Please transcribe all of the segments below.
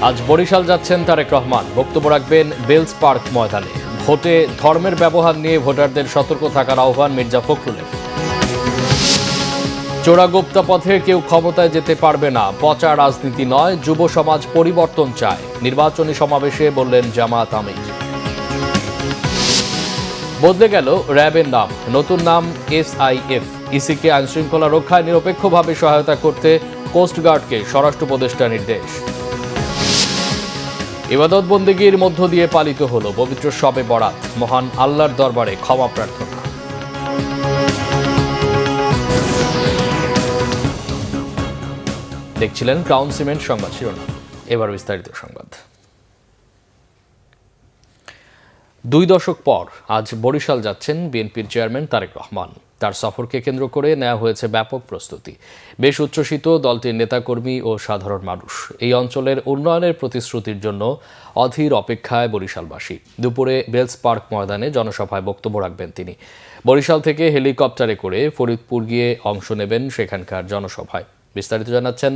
আজ বরিশাল যাচ্ছেন তারেক রহমান, বক্তব্য রাখবেন বেলস পার্ক ময়দানে। ভোটে ধর্মের ব্যবহার নিয়ে ভোটারদের সতর্ক থাকার আহ্বান মির্জা ফখরুলের। চোরাগোপ্তা পথে কেউ ক্ষমতায় যেতে পারবে না, পচা রাজনীতি নয়, যুব সমাজ পরিবর্তন চায়, নির্বাচনী সমাবেশে বললেন জামায়াত আমির। বদলে গেল র্যাবের নাম, নতুন নাম SIF। ইসিকে আইনশৃঙ্খলা রক্ষায় নিরপেক্ষভাবে সহায়তা করতে কোস্টগার্ডকে স্বরাষ্ট্র উপদেষ্টার নির্দেশ। ইবাদত বন্দেগীর মধ্য দিয়ে পালিত হল পবিত্র শবে বরাত, মহান আল্লাহর দরবারে ক্ষমা প্রার্থনা। দেখছিলেন ক্রাউন সিমেন্ট সংবাদ শিরোনাম, এবার বিস্তারিত সংবাদ। 2 দশক পর আজ বরিশাল যাচ্ছেন বিএনপির চেয়ারম্যান তারেক রহমান। তার সফরকে কেন্দ্র করে নেওয়া হয়েছে ব্যাপক প্রস্তুতি। বেশ উচ্ছ্বসিত দলটির নেতাকর্মী ও সাধারণ মানুষ। এই অঞ্চলের উন্নয়নের প্রতিশ্রুতির জন্য অধীর অপেক্ষায় বরিশালবাসী। দুপুরে বেলস পার্ক ময়দানে জনসভায় বক্তব্য রাখবেন তিনি। বরিশাল থেকে হেলিকপ্টারে করে ফরিদপুর গিয়ে অংশ নেবেন সেখানকার জনসভায়। বিস্তারিত জানাচ্ছেন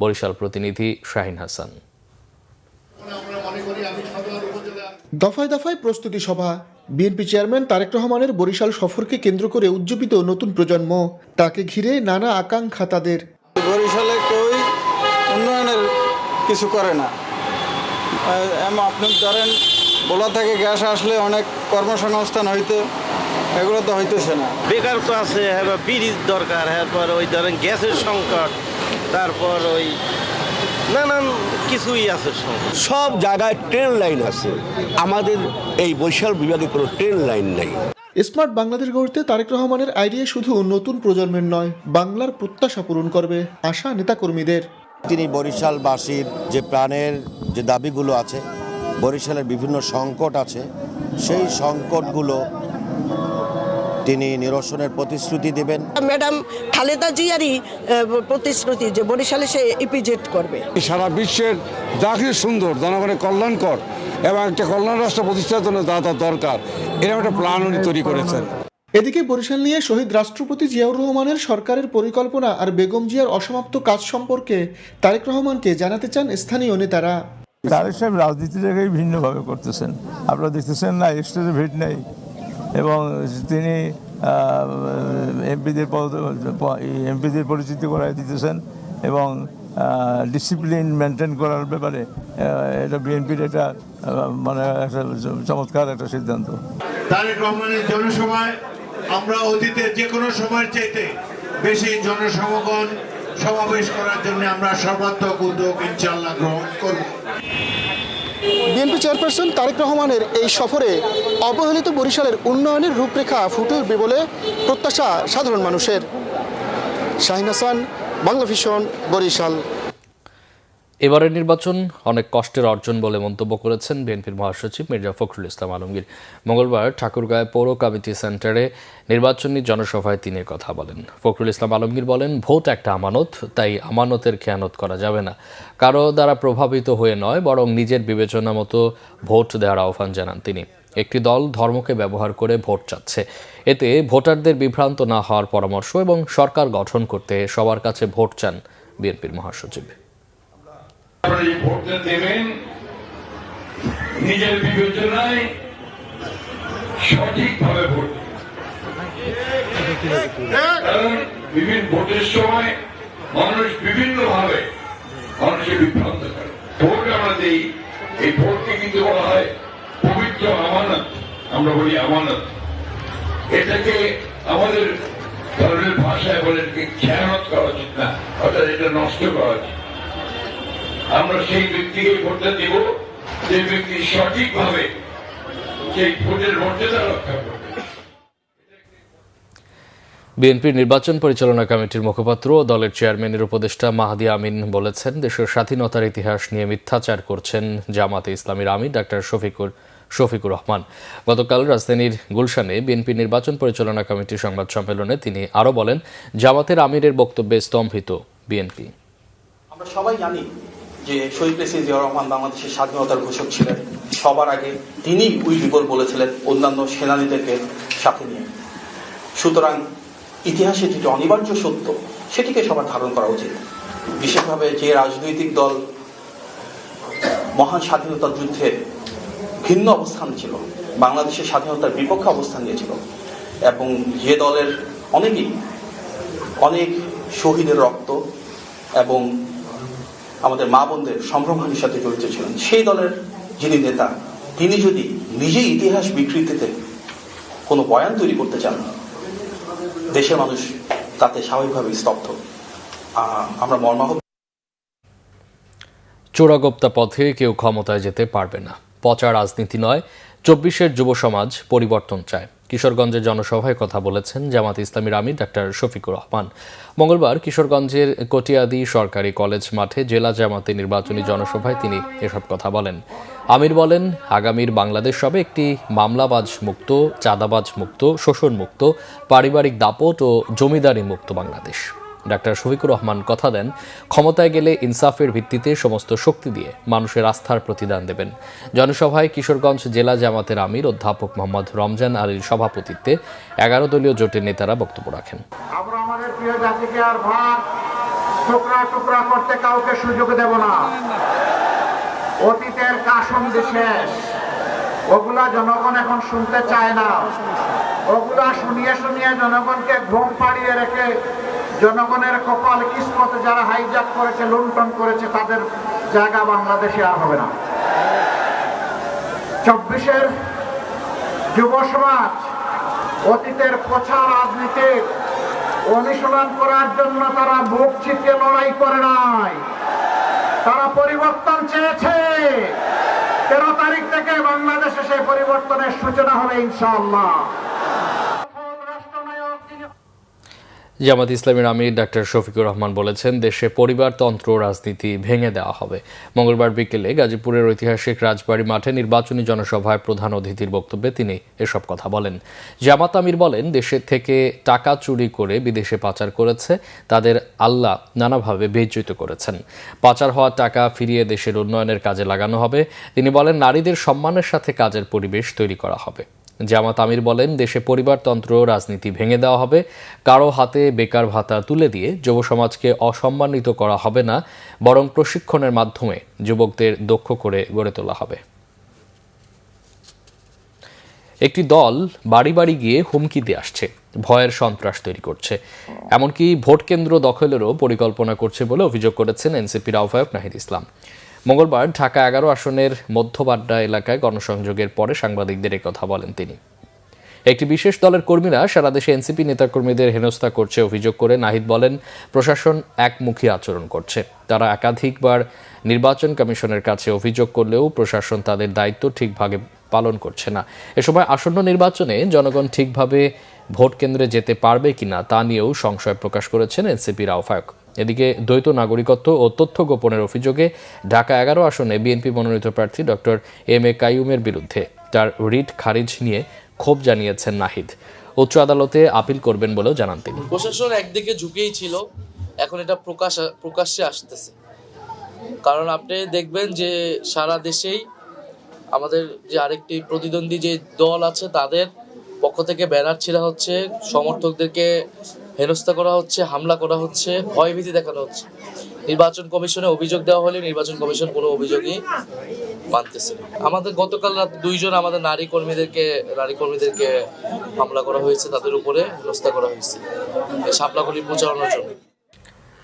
বরিশাল প্রতিনিধি শাহিন হাসান। দফায় দফায় প্রস্তুতি সভা। বিএনপি চেয়ারম্যান তারেক রহমানের বরিশাল সফরকে কেন্দ্র করে উজ্জীবিত নতুন প্রজন্ম, তাকে ঘিরে নানা আকাঙ্ক্ষা তাদের। বরিশালে কেউ উন্নয়নের কিছু করে না। আপনি ধরেন বলা থেকে গ্যাস আসলে অনেক কর্মসংস্থান হইতে, এগুলো তো হইতেছে না। বেকার তো আছে, ব্রিজ দরকার, এরপর ওই ধরেন গ্যাসের সংকট, তারপর ওই নানান কিছুই আছে। সব জায়গায় ট্রেন লাইন আছে, আমাদের এই বরিশাল বিভাগে কোনো ট্রেন লাইন নাই। স্মার্ট বাংলাদেশ গড়তে তারেক রহমানের আইডিয়া শুধু নতুন প্রজন্মের নয়, বাংলার প্রত্যাশা পূরণ করবে আশা নেতাকর্মীদের। তিনি বরিশালবাসীর যে প্রাণের যে দাবিগুলো আছে, বরিশালের বিভিন্ন সংকট আছে, সেই সংকটগুলো তিনি নিরসনের প্রতিশ্রুতি দেবেন। ম্যাডাম খালেদা জিয়ারই প্রতিশ্রুতি যে বরিশালে সে ইপিজেট করবে। সারা বিশ্বের যা কিছু সুন্দর, জনগণের কল্যাণকর এবং একটা কল্যাণ রাষ্ট্র প্রতিষ্ঠার জন্য যা দরকার, এরকম একটা প্ল্যান উনি তৈরি করেছেন। এদিকে বরিশাল নিয়ে শহীদ রাষ্ট্রপতি জিয়াউর রহমানের সরকারের পরিকল্পনা আর বেগম জিয়ার অসমাপ্ত কাজ সম্পর্কে তারেক রহমানকে জানাতে চান স্থানীয় নেতারা। তারেক সাহেব রাজনীতিটাকেই ভিন্নভাবে করতেছেন, আপনারা দেখতেছেন না, স্টেজে ভিড় নেই এবং তিনি এমপিদের পরিচিতি করাই দিতেছেন এবং ডিসিপ্লিন মেনটেন করার ব্যাপারে এটা বিএনপির একটা মানে একটা চমৎকার একটা সিদ্ধান্ত। তারেক রহমানের জনসভায় আমরা অতীতের যে কোনো সময়ের চাইতে বেশি জনসমাগম সমাবেশ করার জন্য আমরা সর্বাত্মক উদ্যোগ ইনশাআল্লাহ গ্রহণ করব। বিএনপি চেয়ারপারসন তারেক রহমানের এই সফরে অবহেলিত বরিশালের উন্নয়নের রূপরেখা ফুটে উঠবে বলে প্রত্যাশা সাধারণ মানুষের। শাহিন হাসান, বাংলা ভিশন, বরিশাল। এবারের নির্বাচন অনেক কষ্টের অর্জন বলে মন্তব্য করেছেন বিএনপির মহাসচিব মির্জা ফখরুল ইসলাম আলমগীর। মঙ্গলবার ঠাকুরগাঁও পৌর কমিটি সেন্টারে নির্বাচনী জনসভায় তিনি কথা বলেন। ফখরুল ইসলাম আলমগীর বলেন, ভোট একটা আমানত, তাই আমানতের খেয়ানত করা যাবে না। কারো দ্বারা প্রভাবিত হয়ে নয়, বরং নিজের বিবেচনা মতো ভোট দেওয়ার আহ্বান জানান তিনি। একটি দল ধর্মকে ব্যবহার করে ভোট চাচ্ছে, এতে ভোটারদের বিভ্রান্ত না হওয়ার পরামর্শ এবং সরকার গঠন করতে সবার কাছে ভোট চান বিএনপির মহাসচিব। ভোটটা দেবেন নিজের বিবেচনায়, সঠিকভাবে ভোট, কারণ বিভিন্ন ভোটের সময় মানুষ বিভিন্নভাবে মানুষের বিভ্রান্ত করে। ভোট আমরা দিই, এই ভোটকে কিন্তু বলা হয় পবিত্র আমানত, আমরা বলি আমানত। এটাকে আমাদের ধরনের ভাষায় বলে খেয়ানত করা উচিত না, অর্থাৎ এটা নষ্ট করা উচিত। আমরা সেই ব্যক্তিকে ভোটটা দেব যে ব্যক্তি সঠিকভাবে সেই ভোটের মর্যাদা রক্ষা করবে। বিএনপির নির্বাচন পরিচালনা কমিটির মুখপাত্র ও দলের চেয়ারম্যানের উপদেষ্টা মাহদি আমিন বলেছেন, দেশের স্বাধীনতার ইতিহাস নিয়ে মিথ্যাচার করছেন জামাতে ইসলামীর আমির ডাক্তার শফিকুর রহমান। গতকাল রাজধানীর গুলশানে বিএনপি নির্বাচন পরিচালনা কমিটির সংবাদ সম্মেলনে তিনি আরও বলেন, জামাতের আমিরের বক্তব্যে স্তম্ভিত বিএনপি। আমরা সবাই জানি যে শহীদ প্রেসিডেন্ট জিয়াউর রহমান বাংলাদেশের স্বাধীনতার ঘোষক ছিলেন। সবার আগে তিনি উইল বলে ছিলেন অন্যান্য সেনানীদেরকে সাথে নিয়ে। সুতরাং ইতিহাসে যেটি অনিবার্য সত্য, সেটিকে সবার ধারণ করা উচিত। বিশেষভাবে যে রাজনৈতিক দল মহান স্বাধীনতা যুদ্ধে ভিন্ন অবস্থান ছিল, বাংলাদেশের স্বাধীনতার বিপক্ষে অবস্থান নিয়েছিল এবং যে দলের অনেক শহীদের রক্ত এবং আমাদের মা বোনদের সম্ভ্রমহানির সাথে জড়িত ছিলেন, সেই দলের যিনি নেতা, তিনি যদি নিজেই ইতিহাস বিকৃতিতে কোনো বয়ান তৈরি করতে চান, দেশের মানুষ তাতে স্বাভাবিকভাবে স্তব্ধ। আমরা মর্মাহত। চোরাগোপ্তা পথে কেউ ক্ষমতায় যেতে পারবে না, পচা রাজনীতি নয়, 24-এর যুব সমাজ পরিবর্তন চায়। কিশোরগঞ্জের জনসভায় কথা বলেছেন জামাত ইসলামীর আমির ডাক্তার শফিকুর রহমান। মঙ্গলবার কিশোরগঞ্জের কটিয়াদি সরকারি কলেজ মাঠে জেলা জামাতে নির্বাচনী জনসভায় তিনি এসব কথা বলেন। আমির বলেন, আগামীর বাংলাদেশ হবে একটি মামলাবাজ মুক্ত, চাঁদাবাজ মুক্ত, শোষণ মুক্ত, পারিবারিক দাপট ও জমিদারি মুক্ত বাংলাদেশ। ডাক্তার শফিকুর রহমান কথা দেন, ক্ষমতায় গেলে ইনসাফের ভিত্তিতে সমস্ত শক্তি দিয়ে মানুষের আস্থার প্রতিদান দেবেন। জনসভায় কিশোরগঞ্জ জেলা জামাতের আমির অধ্যাপক মোহাম্মদ রমজান আলীর সভাপতিত্বে 11 দলীয় জোটের নেতারা বক্তব্য রাখেন। আমরা আমাদের প্রিয় জাতিকে আর ভাগ টুকরা টুকরা করতে কাউকে সুযোগ দেব না। অতীতের কাসন্দি শেষ, ওগুলা জনগণ এখন শুনতে চায় না। ওগুলা শুনিয়ে শুনিয়ে জনগণকে ঘুম পাড়িয়ে রেখে জনগণের কপাল কিসমতে যারা হাইজ্যাক করেছে, লুণ্ঠন করেছে, তাদের জায়গা বাংলাদেশে আর হবে না। 24-এর যুব সমাজ অতীতের পচা রাজনীতির অনুশীলন করার জন্য তারা বুক চিতিয়ে লড়াই করে নাই, তারা পরিবর্তন চেয়েছে। 13 তারিখ থেকে বাংলাদেশে সেই পরিবর্তনের সূচনা হবে ইনশাআল্লাহ। জামাত ইসলামীর আমির ডাক্তার শফিকুর রহমান বলেছেন, দেশে পরিবারতন্ত্র রাজনীতি ভেঙে দেওয়া হবে। মঙ্গলবার বিকেলে গাজীপুরের ঐতিহাসিক রাজবাড়ী মাঠে নির্বাচনী জনসভায় প্রধান অতিথির বক্তব্যে তিনি এসব কথা বলেন। জামাত আমির বলেন, দেশের থেকে টাকা চুরি করে বিদেশে পাচার করেছে, তাদের আল্লাহ নানাভাবে বেজ্জিত করেছেন। পাচার হওয়া টাকা ফিরিয়ে দেশের উন্নয়নের কাজে লাগানো হবে। তিনি বলেন, নারীদের সম্মানের সাথে কাজের পরিবেশ তৈরি করা হবে। জামাত আমির বলেন, দেশে পরিবারতন্ত্র রাজনীতি ভেঙে দেওয়া হবে। কারো হাতে বেকার ভাতা তুলে দিয়ে যুব সমাজকে অসম্মানিত করা হবে না, বরং প্রশিক্ষণের মাধ্যমে যুবকদের দক্ষ করে গড়ে তোলা হবে। একটি দল বাড়ি বাড়ি গিয়ে হুমকি দিয়ে আসছে, ভয়ের সন্ত্রাস তৈরি করছে, এমনকি ভোট কেন্দ্র দখলেরও পরিকল্পনা করছে বলে অভিযোগ করেছেন এনসিপির আহ্বায়ক নাহিদ ইসলাম। মঙ্গলবার ঢাকা 11 আসনের মধ্যবাড্ডা এলাকায় গণসংযোগের পরে সাংবাদিকদের কথা বলেন তিনি। একটি বিশেষ দলের কর্মীরা সারা দেশে এনসিপি নেতাকর্মীদের হেনস্থা করছে অভিযোগ করে নাহিদ বলেন, প্রশাসন একমুখী আচরণ করছে। তারা একাধিকবার নির্বাচন কমিশনের কাছে অভিযোগ করলেও প্রশাসন তাদের দায়িত্ব ঠিকভাবে পালন করছে না। এ সময় আসন্ন নির্বাচনে জনগণ ঠিকভাবে ভোট কেন্দ্রে যেতে পারবে কিনা তা নিয়েও সংশয় প্রকাশ করেছেন এনসিপির আহ্বায়ক। এদিকে দ্বৈত নাগরিকত্ব ও তথ্য গোপনের অভিযোগে ঢাকা 11 আসনে বিএনপি মনোনীত প্রার্থী ডক্টর এম এ কাইয়ুমের বিরুদ্ধে তার রিট খারিজ নিয়ে ক্ষোভ জানিয়েছেন নাহিদ। উচ্চ আদালতে আপিল করবেন বলেও জানান তিনি। প্রশাসন একদিকে ঝুঁকেই ছিল, এখন এটা প্রকাশ্যে আসতেছে। কারণ আপনি দেখবেন যে সারা দেশেই আমাদের যে আরেকটি প্রতিদ্বন্দ্বী যে দল আছে তাদের পক্ষ থেকে ব্যানার ছেড়া হচ্ছে, সমর্থকদেরকে হেনস্থা করা হচ্ছে, হামলা করা হচ্ছে, ভয়ভীতি দেখানো হচ্ছে। নির্বাচন কমিশনে অভিযোগ দেওয়া হলে নির্বাচন কমিশন কোনো অভিযোগই মানতেছে না। আমাদের গতকাল রাত 2 জন আমাদের নারী কর্মীদেরকে হামলা করা হয়েছে, তাদের উপরে হেনস্থা করা হয়েছে এই শাপলাগুলি প্রচারণার জন্য।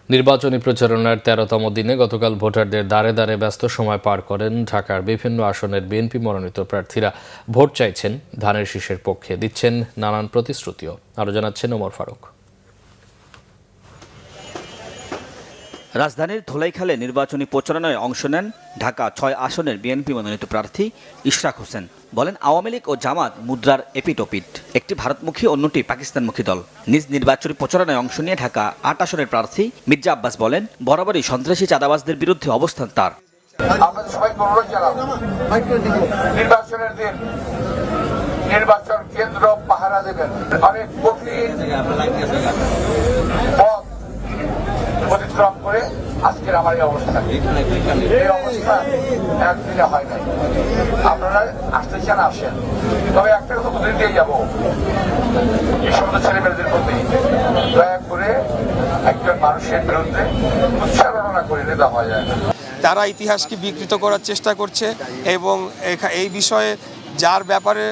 নির্বাচনী প্রচারণার 13তম দিনে গতকাল ভোটারদের দ্বারে দ্বারে ব্যস্ত সময় পার করেন ঢাকার বিভিন্ন আসনের বিএনপি মনোনীত প্রার্থীরা। ভোট চাইছেন, ধানের শীষের পক্ষে দিচ্ছেন নানান প্রতিশ্রুতিও। আরও জানাচ্ছেন ওমর ফারুক। রাজধানীর ধোলাইখালে নির্বাচনী প্রচারণায় অংশ নেন ঢাকা 6 আসনের বিএনপি মনোনীত প্রার্থী ইশরাক হোসেন। বলেন, আওয়ামী লীগ ও জামাত মুদ্রার এপিটোপিট, একটি ভারতমুখী অন্যটি পাকিস্তানমুখী দল। নিজ নির্বাচনী প্রচারণায় অংশ নিয়ে ঢাকা 8 আসনের প্রার্থী মির্জা আব্বাস বলেন, বরাবরই সন্ত্রাসী চাঁদাবাজদের বিরুদ্ধে অবস্থান তার। আমাদের সবাইকে অনুরোধ জানাবো, নির্বাচনের দিন নির্বাচন কেন্দ্র পাহারা দেবেন। অনেক কঠিন পথ অতিক্রম করে আজকের আমার এই অবস্থা। এই অবস্থা একদিনে হয় নাই। আপনারা আসতে চান আসেন, তবে একটা কথা বলে দিয়ে যাবো, এই সমস্ত ছেলেমেয়েদের প্রতি দয়া করে একজন মানুষের বিরুদ্ধে উচ্চারণা করে নেতা হওয়া যায় না। তারা ইতিহাসকে বিকৃত করার চেষ্টা করছে এবং এই বিষয়ে যার ব্যাপারে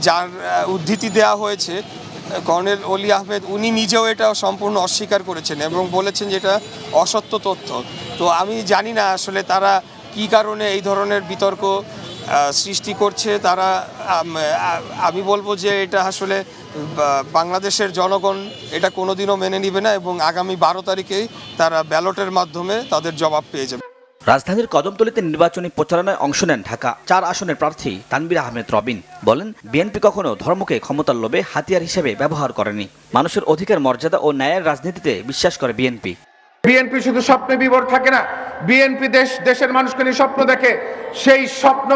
যার উদ্ধৃতি দেওয়া হয়েছে কর্নেল অলি আহমেদ, উনি নিজেও এটা সম্পূর্ণ অস্বীকার করেছেন এবং বলেছেন যে এটা অসত্য তথ্য। তো আমি জানি না আসলে তারা কী কারণে এই ধরনের বিতর্ক সৃষ্টি করছে। তারা আমি বলবো যে এটা আসলে বাংলাদেশের জনগণ এটা কোনোদিনও মেনে নেবে না এবং আগামী 12 তারিখেই তারা ব্যালটের মাধ্যমে তাদের জবাব পেয়ে যাবে। রাজধানীর কদমতলীতে নির্বাচনী প্রচারণায় অংশ নেন ঢাকা 4 আসনের প্রার্থী তানভীর আহমেদ রবিন। বলেন, বিএনপি কখনো ধর্মকে ক্ষমতার লোভে হাতিয়ার হিসেবে ব্যবহার করেনি। মানুষের অধিকার, মর্যাদা ও ন্যায়ের রাজনীতিতে বিশ্বাস করে বিএনপি। বিএনপি শুধু স্বপ্নে বিভোর থাকে না, বিএনপি দেশের মানুষকে নিয়ে স্বপ্ন দেখে, সেই স্বপ্ন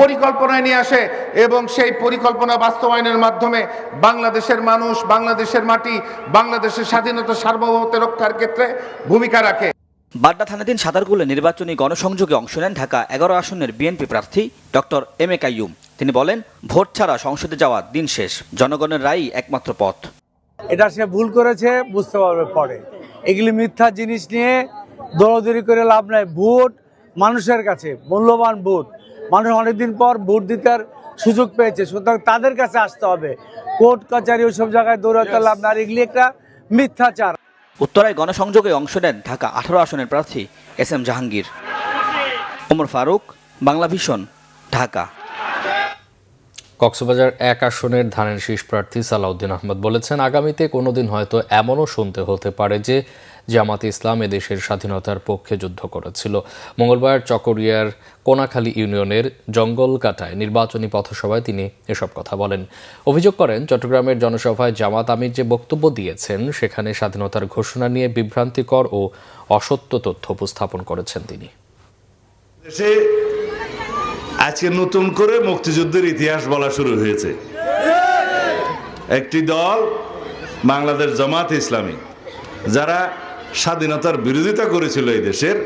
পরিকল্পনায় নিয়ে আসে এবং সেই পরিকল্পনা বাস্তবায়নের মাধ্যমে বাংলাদেশের মানুষ, বাংলাদেশের মাটি, বাংলাদেশের স্বাধীনতা সার্বভৌমত্ব রক্ষার ক্ষেত্রে ভূমিকা রাখে। বাড্ডা থানাধীন সাদারকুলে নির্বাচনী গণসংযোগে অংশ নেন ঢাকা 11 আসনের বিএনপি প্রার্থী ডক্টর এম এ কাইয়ুম। তিনি বলেন, ভোট ছাড়া সংসদে যাওয়া দিন শেষ, জনগণের রায়ই একমাত্র পথ। এটা সে ভুল করেছে, বুঝতে পারবে পরে। এগুলি মিথ্যা জিনিস নিয়ে দৌড়াদৌড়ি করে লাভ নাই। ভোট মানুষের কাছে মূল্যবান, ভোট মানুষ অনেকদিন পর ভোট দিতে সুযোগ পেয়েছে, সুতরাং তাদের কাছে আসতে হবে। কোর্ট কাচারি ওইসব জায়গায় দৌড়াতে লাভ না, এগুলি একটা মিথ্যাচার। উত্তরায় গণসংযোগে অংশ নেন ঢাকা 18 আসনের প্রার্থী S M Jahangir. Omar Faruk, Bangla vision, Dhaka. Cox's Bazar 1 আসনের ধানের শীষ প্রার্থী সালাউদ্দিন আহমদ বলেছেন, আগামীতে কোনোদিন হয়তো এমনও শুনতে হতে পারে যে জামাতে ইসলাম এদেশের স্বাধীনতার পক্ষে যুদ্ধ করেছিল। মঙ্গলবার চকরিয়ার কোনাখালী ইউনিয়নের জঙ্গলকাটায় নির্বাচনী পথসভায় তিনি এসব কথা বলেন। অভিযোগ করেন, চট্টগ্রামের জনসভায় জামাত আমির যে বক্তব্য দিয়েছেন সেখানে স্বাধীনতার ঘোষণা নিয়ে বিভ্রান্তিকর ও অসত্য তথ্য উপস্থাপন করেছেন তিনি। আজকে নতুন করে মুক্তিযুদ্ধের ইতিহাস বলা শুরু হয়েছে। একটি দল বাংলাদেশ জামাত ইসলামী, যারা স্বাধীনতার বিরোধিতা করেছিল এই দেশের,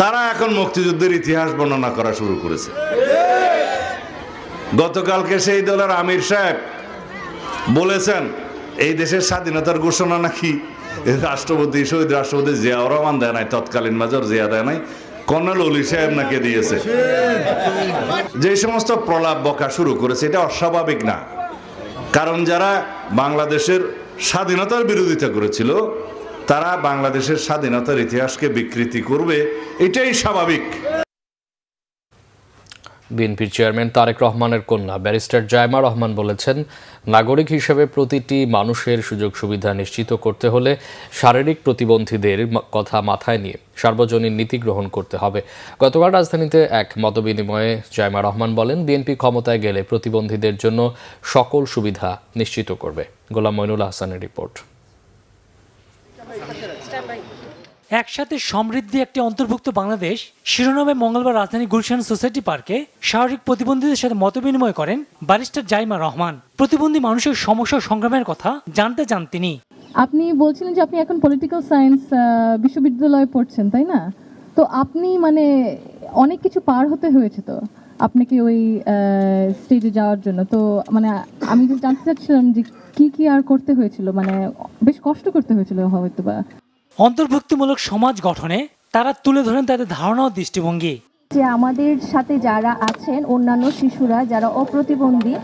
তারা এখন মুক্তিযুদ্ধের ইতিহাস বর্ণনা করা শুরু করেছে। গতকালকে সেই দলের আমির সাহেব বলেছেন এই দেশের স্বাধীনতার ঘোষণা নাকি রাষ্ট্রপতি, শহীদ রাষ্ট্রপতি জিয়াউর রহমান দেয় নাই, তৎকালীন মেজর জিয়া দেয় নাই, কর্নেল অলি সাহেব নাকি দিয়েছে। যে সমস্ত প্রলাপ বকা শুরু করেছে এটা অস্বাভাবিক না, কারণ যারা বাংলাদেশের স্বাধীনতার বিরোধিতা করেছিল তারা বাংলাদেশের স্বাধীনতার ইতিহাসকে বিকৃতি করবে, এটাই স্বাভাবিক। বিএনপির চেয়ারম্যান তারেক রহমানের কন্যা ব্যারিস্টার জায়মা রহমান বলেছেন, নাগরিক হিসেবে প্রতিটি মানুষের সুযোগ সুবিধা নিশ্চিত করতে হলে শারীরিক প্রতিবন্ধীদের কথা মাথায় নিয়ে সার্বজনীন নীতি গ্রহণ করতে হবে। গতকাল রাজধানীতে এক মতবিনিময়ে জায়মা রহমান বলেন, বিএনপি ক্ষমতায় গেলে প্রতিবন্ধীদের জন্য সকল সুবিধা নিশ্চিত করবে। গোলাম মইনুল হাসানের রিপোর্ট। একসাথে সমৃদ্ধি একটি অন্তর্ভুক্ত বাংলাদেশ শিরোনামে মঙ্গলবার রাজধানী গুলশান সোসাইটি পার্কে শারীরিক প্রতিবন্ধীদের সাথে মতবিনিময় করেন ব্যারিস্টার জাইমা রহমান। প্রতিবন্ধী মানুষের সমস্যা সংগ্রামের কথা জানতে চান তিনি। আপনি বলছিলেন যে আপনি এখন পলিটিক্যাল সায়েন্স বিশ্ববিদ্যালয়ে পড়ছেন, তাই না? তো আপনি মানে অনেক কিছু পার হতে হয়েছে তো আপনাকে ওই স্টেজে যাওয়ার জন্য। তো মানে আমি জানতে চাচ্ছিলাম যে কি আর করতে হয়েছিল, মানে বেশ কষ্ট করতে হয়েছিল হয়তো বা। অন্তর্ভুক্তিমূলক সমাজ গঠনে তারা তুলে ধরেন তাদের ধারণা ও দৃষ্টিভঙ্গি। যে আমাদের সাথে যারা আছেন অন্যান্য শিশুরা যারা অপ্রতিবন্ধী,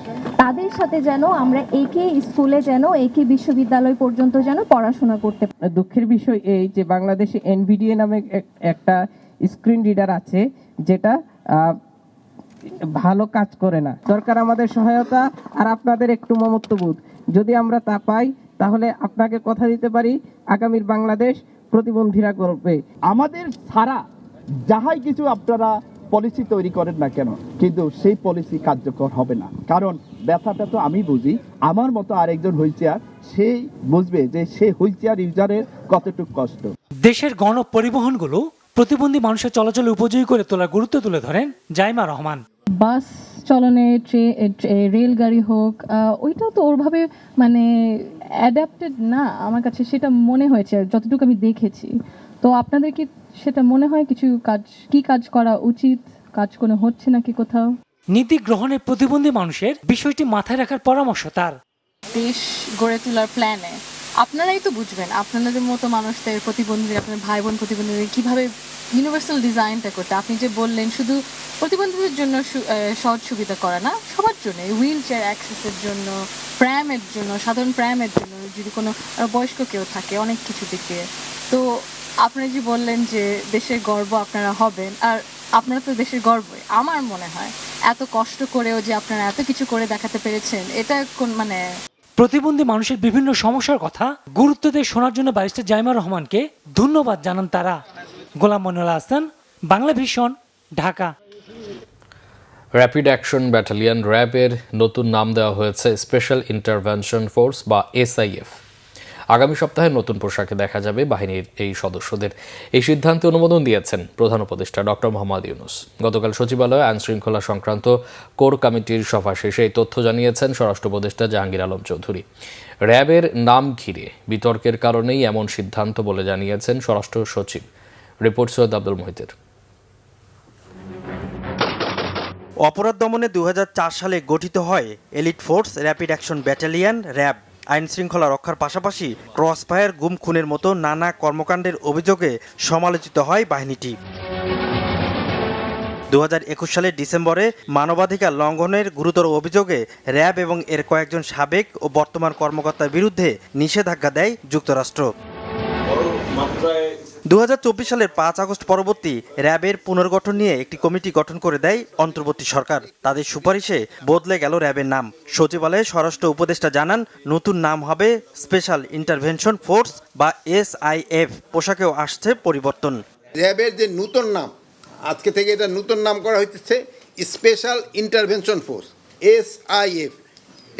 তাদের সাথে যেন আমরা একই স্কুলে যেন একই বিশ্ববিদ্যালয় পর্যন্ত যেন পড়াশোনা করতে পারি। দুঃখের বিষয় এই যে বাংলাদেশে এনভিডিএ নামে একটা স্ক্রিন রিডার আছে যেটা ভালো কাজ করে না। দরকার আমাদের সহায়তা আর আপনাদের একটু মমত্ববোধ। যদি আমরা তা পাই তাহলে আপনাকে কথা দিতে পারি আগামীর বাংলাদেশ প্রতিবন্ধীরা করবে। আমাদের ছাড়া যাহাই কিছু আপনারা পলিসি তৈরি করেন না কেন, কিন্তু সেই পলিসি কার্যকর হবে না। কারণ ব্যথাটা তো আমি বুঝি, আমার মতো আরেকজন হুইল চেয়ার সেই বুঝবে যে সে হুইল চেয়ার ইউজারের কতটুকু কষ্ট। দেশের গণপরিবহনগুলো প্রতিবন্ধী মানুষের চলাচলে উপযোগী করে তোলার গুরুত্ব তুলে ধরেন জাইমা রহমান। বাস চলনে, রেলগাড়ি হোক, ওইটাও তো ওরভাবে মানে অ্যাডাপ্টেড না আমার কাছে, সেটা মনে হয়েছে যতটুকু আমি দেখেছি। তো আপনাদের কি সেটা মনে হয় কিছু কাজ করা উচিত, কাজ কোনো হচ্ছে নাকি কোথাও? নীতি গ্রহণে প্রতিবন্ধী মানুষের বিষয়টি মাথায় রাখার পরামর্শ তার। দেশ গড়ে তোলার প্ল্যানে আপনারাই তো বুঝবেন আপনাদের মতো মানুষদের প্রতিবন্ধীদের, আপনার ভাই বোন প্রতিবন্ধীদের কীভাবে ইউনিভার্সাল ডিজাইনটা করতে। আপনি যে বললেন শুধু প্রতিবন্ধীদের জন্য সহজ সুবিধা করা না, সবার জন্য, হুইল চেয়ার অ্যাক্সেসের জন্য, প্র্যামের জন্য, সাধারণ প্র্যামের জন্য, যদি কোনো বয়স্ক কেউ থাকে, অনেক কিছু দিক দিয়ে। তো আপনারা যে বললেন যে দেশের গর্ব আপনারা হবেন, আর আপনারা তো দেশের গর্বই। আমার মনে হয় এত কষ্ট করেও যে আপনারা এত কিছু করে দেখাতে পেরেছেন, এটা কোন মানে। প্রতিবন্ধী মানুষের বিভিন্ন সমস্যার কথা গুরুত্ব দিয়ে শোনার জন্য ব্যারিস্টার জাইমা রহমানকে ধন্যবাদ জানান তারা। Golam Monirul Hasan, Bangla vision, Dhaka. Rapid action battalion র্যাবের নতুন নাম দেওয়া হয়েছে স্পেশাল ইন্টারভেনশন ফোর্স বা SIF। আগামী সপ্তাহে নতুন পোশাকে দেখা যাবে বাহিনীর এই সদস্যদের। এই সিদ্ধান্তে অনুমোদন দিয়েছেন প্রধান উপদেষ্টা ডক্টর মোহাম্মদ ইউনূস। গতকাল সচিবালয়ে আইনশৃঙ্খলা সংক্রান্ত কোর কমিটির সভা শেষে এই তথ্য জানিয়েছেন স্বরাষ্ট্র উপদেষ্টা জাহাঙ্গীর আলম চৌধুরী। র্যাবের নাম ঘিরে বিতর্কের কারণেই এমন সিদ্ধান্ত বলে জানিয়েছেন স্বরাষ্ট্র সচিব। রিপোর্ট সৈয়দ আব্দুল মুহিতের। অপরাধ দমনে 2004 সালে গঠিত হয় elite force rapid action battalion RAB. আইন শৃঙ্খলা রক্ষার পাশাপাশি ক্রসফায়ার, গুম খুনের মতো নানা কর্মকাণ্ডের অভিযোগে সমালোচিত হয় বাহিনীটি। 2021 সালের ডিসেম্বরে মানবাধিকার লঙ্ঘনের গুরুতর অভিযোগে র্যাব এবং এর কয়েকজন সাবেক ও বর্তমান কর্মকর্তার বিরুদ্ধে নিষেধাজ্ঞা দেয় যুক্তরাষ্ট্র। 2024 সালের 5 আগস্ট পরবর্তী র্যাবের পুনর্গঠন নিয়ে একটি কমিটি গঠন করে দেয় অন্তর্বর্তী সরকার। তাদের সুপারিশে বদলে গেল র্যাবের নাম। সচিবালয়ে স্বরাষ্ট্র উপদেষ্টা জানান, নতুন নাম হবে স্পেশাল ইন্টারভেনশন ফোর্স বা SIF। পোশাকেও আসছে পরিবর্তন। র্যাবের যে নতুন নাম, আজকে থেকে এটা নতুন নাম করা হচ্ছে স্পেশাল ইন্টারভেনশন ফোর্স SIF।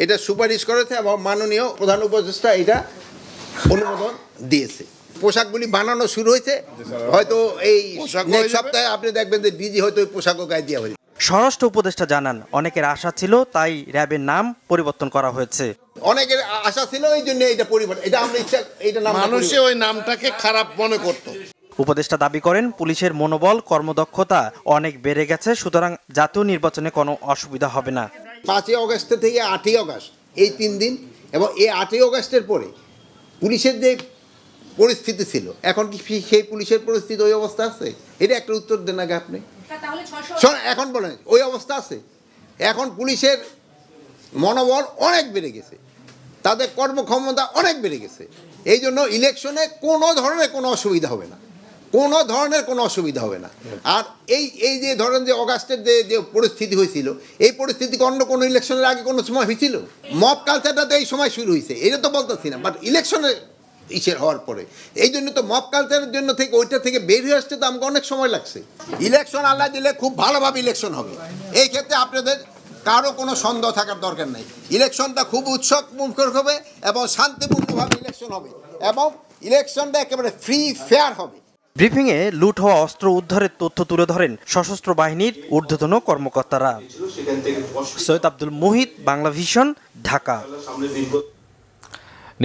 এটা সুপারিশ করেছে এবং মাননীয় প্রধান উপদেষ্টা এটা অনুমোদন দিয়েছে। পোশাকগুলি বানানো শুরু হয়েছে, হয়তো এই নেক্সট সপ্তাহে আপনি দেখবেন যে ডিজি হয়তো ওই পোশাকও গায়ে দেওয়া হয়েছে। স্বরাষ্ট্র উপদেষ্টা জানান, অনেকের আশা ছিল তাই র্যাবের নাম পরিবর্তন করা হয়েছে। অনেকের আশা ছিল এই জন্য এটা পরিবর্তন, এটা আমরা ইচ্ছা, এটা নাম মানুষে ওই নামটাকে খারাপ মনে করতো। উপদেষ্টা দাবি করেন, পুলিশের মনোবল, কর্মদক্ষতা অনেক বেড়ে গেছে, সুতরাং জাতীয় নির্বাচনে কোনো অসুবিধা হবে না। 5 আগস্ট থেকে 8 আগস্ট এই 3 দিন, এবং এই 8 আগস্টের পরে পুলিশের যে পরিস্থিতি ছিল, এখন কি সেই পুলিশের পরিস্থিতি ওই অবস্থা আছে? এটা একটা উত্তর দেন আগে আপনি। এখন বলেন ওই অবস্থা আছে? এখন পুলিশের মনোবল অনেক বেড়ে গেছে, তাদের কর্মক্ষমতা অনেক বেড়ে গেছে। এই জন্য ইলেকশনে কোনো ধরনের কোনো অসুবিধা হবে না, কোনো ধরনের কোনো অসুবিধা হবে না। আর এই যে ধরেন যে অগাস্টের যে পরিস্থিতি হয়েছিল, এই পরিস্থিতি অন্য কোনো ইলেকশনের আগে কোনো সময় হয়েছিল? মব কালচারটা তো এই সময় শুরু হয়েছে, এটা তো বলতেছি না, বাট ইলেকশনে ইসের হওয়ার পরে এই জন্য তো মব কালচারের জন্য থেকে ওইটা থেকে বের হয়ে আসতে তো আমাকে অনেক সময় লাগছে। ইলেকশন আল্লাহ দিলে খুব ভালোভাবে ইলেকশন হবে, এই ক্ষেত্রে আপনাদের কারো কোনো সন্দেহ থাকার দরকার নেই। ইলেকশনটা খুব উৎসব মুখর হবে এবং শান্তিপূর্ণভাবে ইলেকশন হবে, এবং ইলেকশনটা একেবারে ফ্রি ফেয়ার হবে। ব্রিফিংয়ে লুট হওয়া অস্ত্র উদ্ধারের তথ্য তুলে ধরেন সশস্ত্র বাহিনীর ঊর্ধ্বতন কর্মকর্তারা। সৈয়দ আব্দুল মুহিত, বাংলা ভিশন, ঢাকা।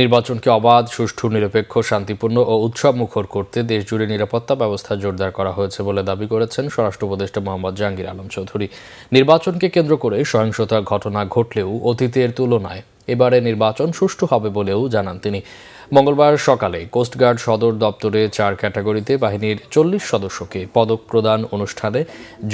নির্বাচনকে অবাধ, সুষ্ঠু, নিরপেক্ষ, শান্তিপূর্ণ ও উৎসব মুখর করতে দেশজুড়ে নিরাপত্তা ব্যবস্থা জোরদার করা হয়েছে বলে দাবি করেছেন স্বরাষ্ট্র উপদেষ্টা মোহাম্মদ জাহাঙ্গীর আলম চৌধুরী। নির্বাচনকে কেন্দ্র করে সহিংসতার ঘটনা ঘটলেও অতীতের তুলনায় এবারে নির্বাচন সুষ্ঠু হবে বলেও জানান তিনি। মঙ্গলবার সকালে কোস্টগার্ড সদর দপ্তরে 4 ক্যাটাগরিতে বাহিনীর 40 সদস্যকে পদক প্রদান অনুষ্ঠানে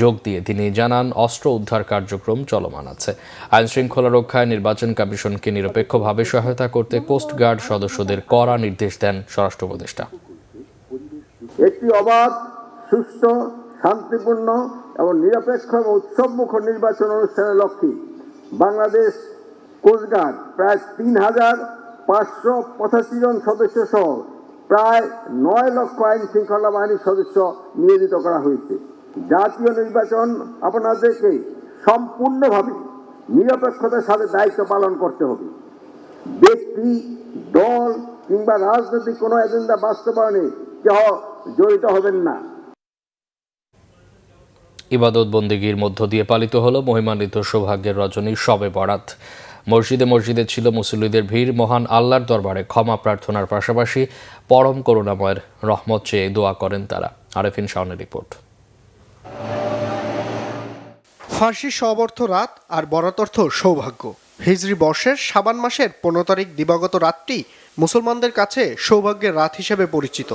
যোগ দিয়ে তিনি জানান, অস্ত্র উদ্ধার কার্যক্রম চলমান আছে। আইন শৃঙ্খলা রক্ষায় নির্বাচন কমিশনকে নিরপেক্ষভাবে সহায়তা করতে কোস্টগার্ড সদস্যদের কড়া নির্দেশ দেন স্বরাষ্ট্র উপদেষ্টা। একটি অবাধ, সুষ্ঠু, শান্তিপূর্ণ এবং নিরপেক্ষ এবং উৎসবমুখর নির্বাচন অনুষ্ঠানের লক্ষ্যে বাংলাদেশ কোস্টগার্ড প্রায় 3,585 জন সদস্য সহ প্রায় 9 লক্ষ আইন শৃঙ্খলা বাহিনীর সদস্য নিয়োজিত করা হয়েছে। জাতীয় নির্বাচন আপনাদেরকে সম্পূর্ণভাবে নিরপেক্ষতার সাথে দায়িত্ব পালন করতে হবে। ব্যক্তি, দল কিংবা রাজনৈতিক কোনো এজেন্ডা বাস্তবায়নে কেউ জড়িত হবেন না। ইবাদত বন্দেগীর মধ্য দিয়ে পালিত হলো মহিমান্বিত সৌভাগ্যের রজনী শবে বরাত। মসজিদে মসজিদে ছিল মুসল্লিদের ভিড়। মহান আল্লাহর দরবারে ক্ষমা প্রার্থনার পাশাপাশি পরম করুণাময়ের রহমত চেয়ে দোয়া করেন তারা। আরেফিন শাওনের রিপোর্ট। ফার্সি শব অর্থ রাত আর বরাত অর্থ সৌভাগ্য। হিজরি বর্ষের শাবান মাসের 15 তারিখ দিবাগত রাতটি মুসলমানদের কাছে সৌভাগ্যের রাত হিসেবে পরিচিত।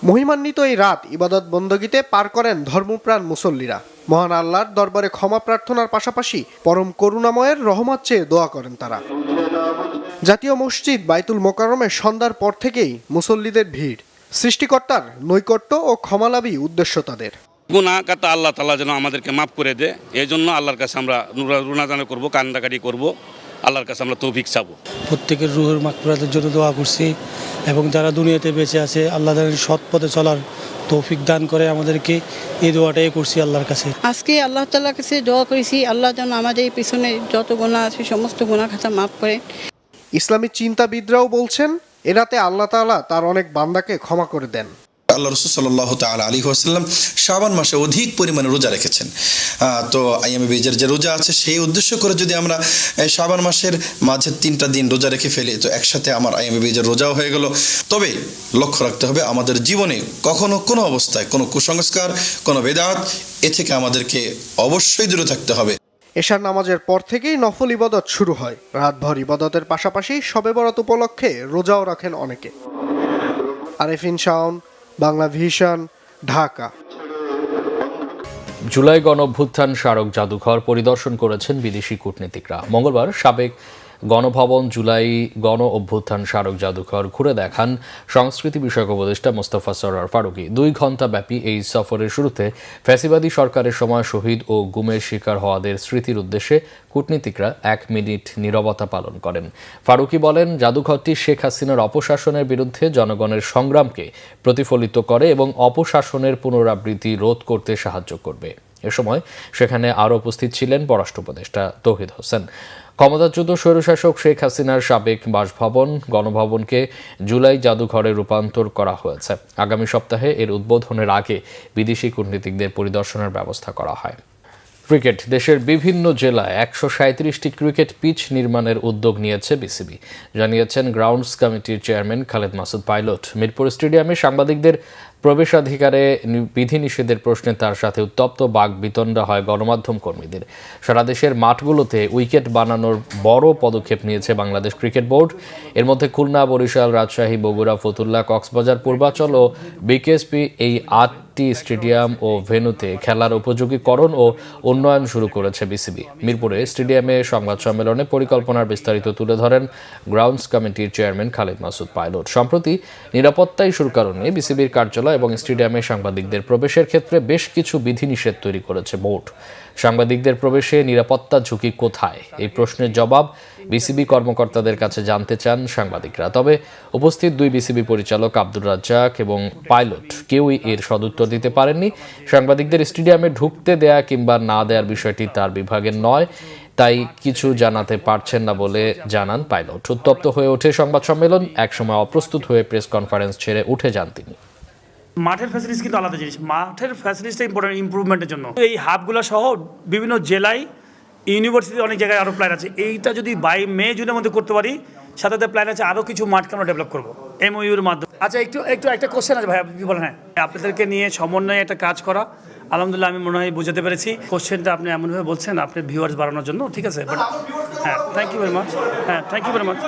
মহিমান্বিত এই রাত ইবাদত বন্দগিতে পার করেন ধর্মপ্রাণ মুসল্লিরা। মহান আল্লাহর দরবারে ক্ষমা প্রার্থনার পাশাপাশি পরম করুণাময়ের রহমত চেয়ে দোয়া করেন তারা। জাতীয় মসজিদ বাইতুল মোকাররমে সন্ধ্যার পর থেকেই মুসল্লিদের ভিড়। সৃষ্টিকর্তার নৈকট্য ও ক্ষমালাভই উদ্দেশ্য তাদের। গুনাহগাতা আল্লাহ তাআলা যেন আমাদেরকে মাফ করে দেয়, এই জন্য আল্লাহর কাছে আমরা রুনাজানা করব, কান্দাকাটি করব, আল্লাহর কাছে আমরা তৌফিক চাবো। প্রত্যেকের রুহের মাগফিরাতের জন্য দোয়া করছি এবং যারা দুনিয়াতে বেঁচে আছে আল্লাহ তাআলা সৎ পথে চলার তৌফিক দান করে আমাদেরকে, এই দোয়াটাই করছি আল্লাহর কাছে। আজকে আল্লাহ তাআলার কাছে দোয়া করেছি আল্লাহ যেন আমাদের পিছনে যত গুনাহ আছে সমস্ত গুনাহ খাতা মাফ করে। ইসলামী চিন্তাবিদরাও বলছেন এ রাতে আল্লাহ তাআলা তার অনেক বান্দাকে ক্ষমা করে দেন। আল্লাহ রাসূল সাল্লাল্লাহু তাআলা আলাইহি ওয়াসাল্লাম শাবান মাসে অধিক পরিমাণে রোজা রেখেছেন। তো আইয়ামে বীজের যে রোজা আছে সেই উদ্দেশ্য করে যদি আমরা শাবান মাসের মাঝে 3টা দিন রোজা রেখে ফেলি তো একসাথে আমার আইয়ামে বীজের রোজাও হয়ে গেল। তবে লক্ষ্য রাখতে হবে আমাদের জীবনে কখনো কোনো অবস্থায় কোনো কুসংস্কার, কোনো বেদাত এ থেকে আমাদেরকে অবশ্যই দূরে থাকতে হবে। এশার নামাজের পর থেকেই নফল ইবাদত শুরু হয়। রাতভর ইবাদতের পাশাপাশি শবে বরাত উপলক্ষে রোজাও রাখেন অনেকে। আরেফিন শাওন, বাংলা ভিশন, ঢাকা। জুলাই গণ অভ্যুত্থান স্মারক জাদুঘর পরিদর্শন করেছেন বিদেশি কূটনীতিকরা। মঙ্গলবার সাবেক গণভবন জুলাই গণ অভ্যুত্থান স্মারক জাদুঘর ঘুরে দেখান সংস্কৃতি বিষয়ক উপদেষ্টা মোস্তফা সরোয়ার ফারুকী। 2 ঘণ্টা ব্যাপী এই সফরের শুরুতে ফ্যাসিবাদী সরকারের সময় শহীদ ও গুমের শিকার হওয়াদের স্মৃতির উদ্দেশ্যে কূটনীতিকরা 1 মিনিট নীরবতা পালন করেন। ফারুকী বলেন, জাদুঘরটি শেখ হাসিনার অপশাসনের বিরুদ্ধে জনগণের সংগ্রামকে প্রতিফলিত করে এবং অপশাসনের পুনরাবৃত্তি রোধ করতে সাহায্য করবে। এ সময় সেখানে আরও উপস্থিত ছিলেন পররাষ্ট্র উপদেষ্টা তৌহিদ হোসেন। ক্ষমতাচ্যুত স্বৈরশাসক শেখ হাসিনার সাবেক বাসভবন গণভবনকে জুলাই জাদুঘরে রূপান্তর করা হয়েছে। আগামী সপ্তাহে এর উদ্বোধনের আগে বিদেশি কূটনীতিকদের পরিদর্শনের ব্যবস্থা করা হয়। ক্রিকেট। দেশের বিভিন্ন জেলায় 137টি ক্রিকেট পিচ নির্মাণের উদ্যোগ নিয়েছে বিসিবি, জানিয়েছেন গ্রাউন্ডস কমিটির চেয়ারম্যান খালেদ মাসুদ পাইলট। মিরপুর স্টেডিয়ামে সাংবাদিকদের প্রবেশাধিকারে বিধিনিষেধের প্রশ্নে তার সাথে উত্তপ্ত বাকবিতণ্ডা হয় গণমাধ্যম কর্মীদের। সারা দেশের মাঠগুলোতে উইকেট বানানোর বড় পদক্ষেপ নিয়েছে বাংলাদেশ ক্রিকেট বোর্ড। এর মধ্যে খুলনা, বরিশাল, রাজশাহী, বগুড়া, ফতুল্লা, কক্সবাজার, পূর্বাচল ও বিকেএসপি এই 8টি স্টেডিয়াম ও ভেন্যুতে খেলার উপযোগীকরণ ও উন্নয়ন শুরু করেছে বিসিবি। মিরপুরে স্টেডিয়ামে সংবাদ সম্মেলনে পরিকল্পনার বিস্তারিত তুলে ধরেন গ্রাউন্ডস কমিটির চেয়ারম্যান খালেদ মাসুদ পাইলট। সম্প্রতি নিরাপত্তা ইস্যুর কারণে বিসিবির কার্যালয় এবং স্টেডিয়ামে সাংবাদিকদের প্রবেশের ক্ষেত্রে বেশ কিছু বিধিনিষেধ তৈরি করেছে বোর্ড। সাংবাদিকদের প্রবেশে নিরাপত্তা ঝুঁকি কোথায়, এই প্রশ্নের জবাব বিসিবি কর্মকর্তাদের কাছে জানতে চান সাংবাদিকরা। তবে উপস্থিত 2 বিসিবি পরিচালক আব্দুর রাজ্জাক এবং পাইলট কেউই এর সদুত্তর দিতে পারেননি। সাংবাদিকদের স্টেডিয়ামে ঢুকতে দেয়া কিংবা না দেওয়ার বিষয়টি তার বিভাগের নয়, তাই কিছু জানাতে পারছেন না বলে জানান পাইলট। উত্তপ্ত হয়ে ওঠে সংবাদ সম্মেলন। একসময় অপ্রস্তুত হয়ে প্রেস কনফারেন্স ছেড়ে উঠে যান তিনি। মাঠের ফ্যাসিলিটিস কিন্তু আলাদা জিনিস। মাঠের ফ্যাসিলিটিসটা ইম্পর্টেন্ট ইমপ্রুভমেন্টের জন্য। এই হাবগুলো সহ বিভিন্ন জেলায়, ইউনিভার্সিটিতে অনেক জায়গায় আরও প্ল্যান আছে। এইটা যদি বাই মে জুনের মধ্যে করতে পারি, সাথে সাথে প্ল্যান আছে আরও কিছু মাঠকে আমরা ডেভেলপ করবো এমওইউর মাধ্যমে। আচ্ছা, একটু একটা কোশ্চেন আছে ভাই, আপনি কি বলেন? হ্যাঁ, আপনাদেরকে নিয়ে সমন্বয়ে একটা কাজ করা, আলহামদুলিল্লাহ আমি মনে হয় বুঝাতে পেরেছি। কোশ্চেনটা আপনি এমনভাবে বলছেন আপনার ভিউয়ার্স বাড়ানোর জন্য, ঠিক আছে? বাট হ্যাঁ, থ্যাংক ইউ ভেরি মাচ। হ্যাঁ, থ্যাংক ইউ ভেরি মাচ।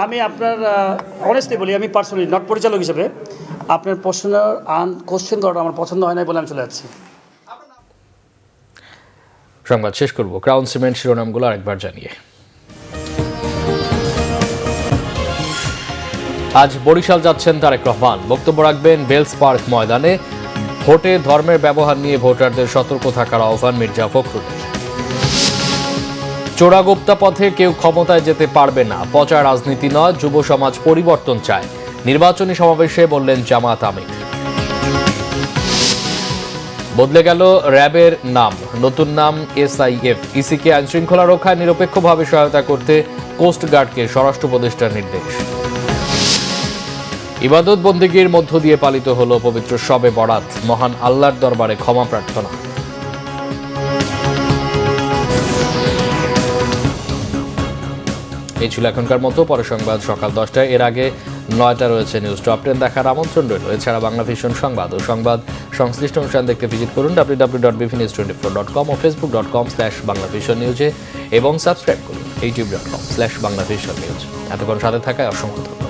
আমি আপনার অনেস্টলি বলি, আমি পার্সোনালি নট পরিচালক হিসেবে আপনার কোশ্চেন করাটা আমার পছন্দ হয় না বলে আমি চলে যাচ্ছি। সংবাদ শেষ করব ক্রাউন সিমেন্ট শিরোনামগুলো আরেকবার জানিয়ে। আজ বরিশাল যাচ্ছেন তারেক রহমান। বক্তব্য রাখবেন বেলস পার্ক ময়দানে। ভোটে ধর্মের ব্যবহার নিয়ে ভোটারদের সতর্ক থাকার আহ্বান মির্জা ফখরুলের। চোরাগোপ্তা পথে কেউ ক্ষমতায় যেতে পারবে না, পচা রাজনীতি নয়, যুব সমাজ পরিবর্তন চায়, নির্বাচনী সমাবেশে বললেন জামাত আমির। বদলে গেল র্যাবের নাম, নতুন নাম SIF। ইসিকে আইনশৃঙ্খলা রক্ষায় নিরপেক্ষভাবে সহায়তা করতে কোস্টগার্ডকে স্বরাষ্ট্র উপদেষ্টার নির্দেশ। ইবাদত বন্দেগীর মধ্য দিয়ে পালিত হলো পবিত্র শবে বরাত। মহান আল্লাহর দরবারে ক্ষমা প্রার্থনা। এই ছিল এখনকার মতো। পরে সংবাদ সকাল 10টায়, এর আগে 9টা রয়েছে নিউজ টপ 10 দেখার আমন্ত্রণ রইল। এছাড়া বাংলা ভিশন সংবাদ ও সংবাদ সংশ্লিষ্ট অনুষ্ঠান দেখতে ভিজিট করুন www.bvnews24.com ও facebook.com/banglavisionnews এবং সাবস্ক্রাইব করুন youtube.com/banglavisionnews। এতক্ষণ সাথে থাকায় অসংখ্য ধন্যবাদ।